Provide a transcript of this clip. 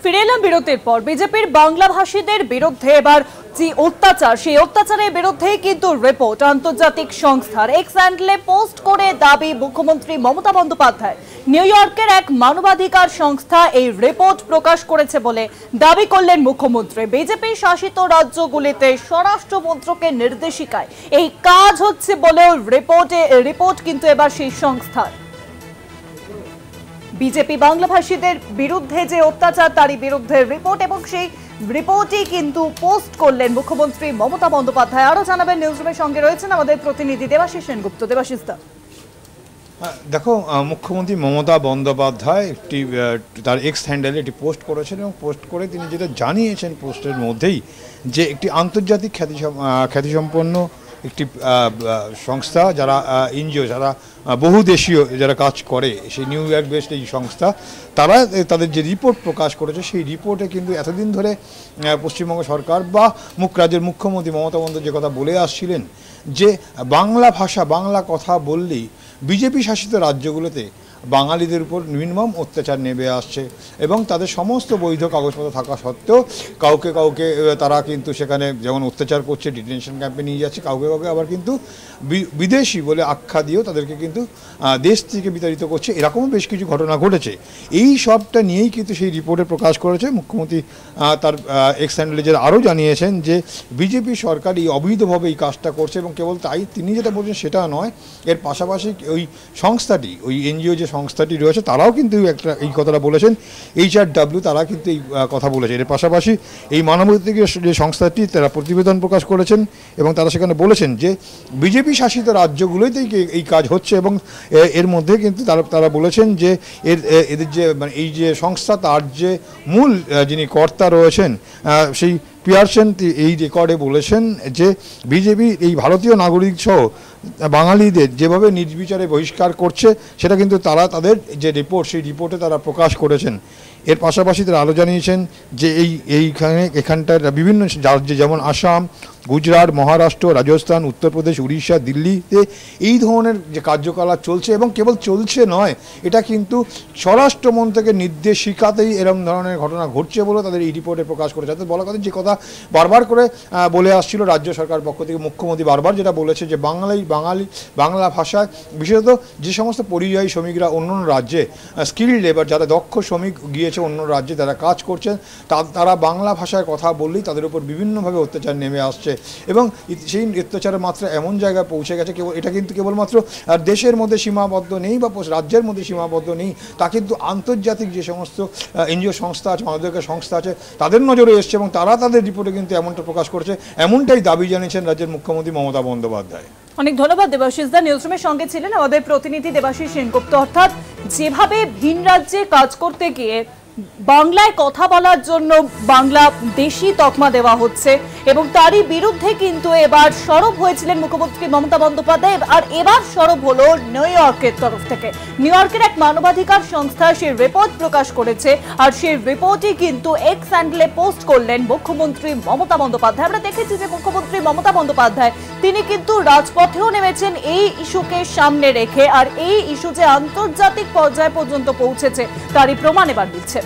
ফিরে এলাম বিরতির পর। বিজেপির বাংলাভাষীদের বিরুদ্ধে এবার যে অত্যাচার, সেই অত্যাচারের বিরুদ্ধে কিন্তু রিপোর্ট আন্তর্জাতিক সংস্থার। এক্স হ্যান্ডেলে পোস্ট করে দাবি মুখ্যমন্ত্রী মমতা বন্দ্যোপাধ্যায়। নিউ ইয়র্কের এক মানবাধিকার সংস্থা এই রিপোর্ট প্রকাশ করেছে বলে দাবি করলেন মুখ্যমন্ত্রী। বিজেপি শাসিত রাজ্যগুলিতে স্বরাষ্ট্র মন্ত্রকের নির্দেশিকায় এই কাজ হচ্ছে বলেও রিপোর্ট কিন্তু এবার সেই সংস্থার। বিজেপি বাংলাভাষীদের বিরুদ্ধে যে অত্যাচার তারই বিরুদ্ধে রিপোর্ট, এবং সেই রিপোর্টই কিন্তু পোস্ট করলেন মুখ্যমন্ত্রী মমতা বন্দ্যোপাধ্যায়। আরো জানাবেন, নিউজরুমের সঙ্গে রয়েছেন আমাদের প্রতিনিধি দেবাশিস সেনগুপ্ত। দেবাশিস দা, দেখো, মুখ্যমন্ত্রী মমতা বন্দ্যোপাধ্যায় একটি তার এক্স হ্যান্ডেলে একটি পোস্ট করেছেন এবং পোস্ট করে তিনি যেটা জানিয়েছেন পোস্টের মধ্যেই যে একটি আন্তর্জাতিক খ্যাতিসম্পন্ন একটি সংস্থা, যারা এনজিও, যারা বহুদেশীয় যারা কাজ করে, সেই নিউ ইয়র্ক বেসড এই সংস্থা, তারা তাদের যে রিপোর্ট প্রকাশ করেছে সেই রিপোর্টে কিন্তু এতদিন ধরে পশ্চিমবঙ্গ সরকার বা রাজ্যের মুখ্যমন্ত্রী মমতা বন্দ্যোপাধ্যায় যে কথা বলে আসছিলেন যে বাংলা ভাষা, বাংলা কথা বললেই বিজেপি শাসিত রাজ্যগুলোতে বাঙালিদের উপর নির্মম অত্যাচার নেমে আসছে এবং তাদের সমস্ত বৈধ কাগজপত্র থাকা সত্ত্বেও কাউকে তারা কিন্তু সেখানে যেমন অত্যাচার করছে, ডিটেনশন ক্যাম্পে নিয়ে যাচ্ছে, কাউকে আবার কিন্তু বিদেশি বলে আখ্যা দিয়েও তাদেরকে কিন্তু দেশ থেকে বিতাড়িত করছে। এরকমও বেশ কিছু ঘটনা ঘটেছে। এই সবটা নিয়েই কিন্তু সেই রিপোর্টে প্রকাশ করেছে মুখ্যমন্ত্রী। তার এক্স হ্যান্ডেলে যে আরও জানিয়েছেন যে বিজেপি সরকার এই অবৈধভাবে এই কাজটা করছে এবং কেবল তাই তিনি যেটা বলছেন সেটা নয়, এর পাশাপাশি ওই সংস্থাটি, ওই এনজিও যে সংস্থাটি রয়েছে তারাও কিন্তু এই কথাটা বলেছেন। HRW তারা কিন্তু এই কথা বলেছে। এর পাশাপাশি এই মানবাধিকার যে সংস্থাটি তারা প্রতিবেদন প্রকাশ করেছেন এবং তারা সেখানে বলেছেন যে বিজেপি শাসিত রাজ্যগুলোতেই এই কাজ হচ্ছে এবং এর মধ্যে কিন্তু তারা বলেছেন যে এদের যে মানে এই যে সংস্থা, তার যে মূল যিনি কর্তা রয়েছেন সেই পিয়ারসন এই রেকর্ডে বলেছেন যে বিজেপি এই ভারতীয় নাগরিক সহ বাঙালিদের যেভাবে নির্বিচারে বহিষ্কার করছে সেটা কিন্তু তারা তাদের যে রিপোর্ট, সেই রিপোর্টে তারা প্রকাশ করেছেন। এর পাশাপাশি তারা আরও জানিয়েছেন যে এখানটার বিভিন্ন রাজ্যে যেমন আসাম, গুজরাট, মহারাষ্ট্র, রাজস্থান, উত্তরপ্রদেশ, উড়িষ্যা, দিল্লিতে এই ধরনের যে কার্যকলাপ চলছে এবং কেবল চলছে নয়, এটা কিন্তু স্বরাষ্ট্রমন্ত্রকের নির্দেশিকাতেই এরকম ধরনের ঘটনা ঘটছে বলে তাদের এই রিপোর্টে প্রকাশ করেছে। তাদের বলা কথা, যে কথা বারবার করে বলে আসছিল রাজ্য সরকার পক্ষ থেকে, মুখ্যমন্ত্রী বারবার যেটা বলেছে যে বাংলা ভাষায় বিশেষত যে সমস্ত পরিযায়ী শ্রমিকরা অন্য রাজ্যে স্কিল লেবার, যারা দক্ষ শ্রমিক গিয়েছে অন্য রাজ্যে, তারা কাজ করছেন, তারা বাংলা ভাষায় কথা বললেই তাদের উপর বিভিন্নভাবে অত্যাচার নেমে আসছে এবং সেই অত্যাচারের মাত্রা এমন জায়গায় পৌঁছে গেছে, এটা কিন্তু কেবলমাত্র দেশের মধ্যে সীমাবদ্ধ নেই বা রাজ্যের মধ্যে সীমাবদ্ধ নেই, তা কিন্তু আন্তর্জাতিক যে সমস্ত এনজিও সংস্থা আছে, মানবাধিকার সংস্থা আছে, তাদের নজরে এসছে এবং তারা তাদের রিপোর্টে কিন্তু এমনটা প্রকাশ করেছে। এমনটাই দাবি জানিয়েছেন রাজ্যের মুখ্যমন্ত্রী মমতা বন্দ্যোপাধ্যায়। অনেক ধন্যবাদ দেবাশিস দা। নিউজরুমের সঙ্গে ছিলেন আমাদের প্রতিনিধি দেবাশিস সেনগুপ্ত। অর্থাৎ যেভাবে ভিন রাজ্যে কাজ করতে গিয়ে বাংলায় কথা বলার জন্য বাংলা দেশি তকমা দেওয়া হচ্ছে এবং তারই বিরুদ্ধে কিন্তু এবার সরব হয়েছিলেন মুখ্যমন্ত্রী মমতা বন্দ্যোপাধ্যায়। আর এবার সরব হলো নিউ ইয়র্কের তরফ থেকে। নিউ ইয়র্কের এক মানবাধিকার সংস্থা সেই রিপোর্ট প্রকাশ করেছে, আর সেই রিপোর্টই কিন্তু এক্স হ্যান্ডেলে পোস্ট করলেন মুখ্যমন্ত্রী মমতা বন্দ্যোপাধ্যায়। আমরা দেখেছি যে মুখ্যমন্ত্রী মমতা বন্দ্যোপাধ্যায় তিনি কিন্তু রাজপথেও নেমেছেন এই ইস্যুকে সামনে রেখে, আর এই ইস্যু যে আন্তর্জাতিক পর্যায় পর্যন্ত পৌঁছেছে তারই প্রমাণ এবার দিচ্ছে।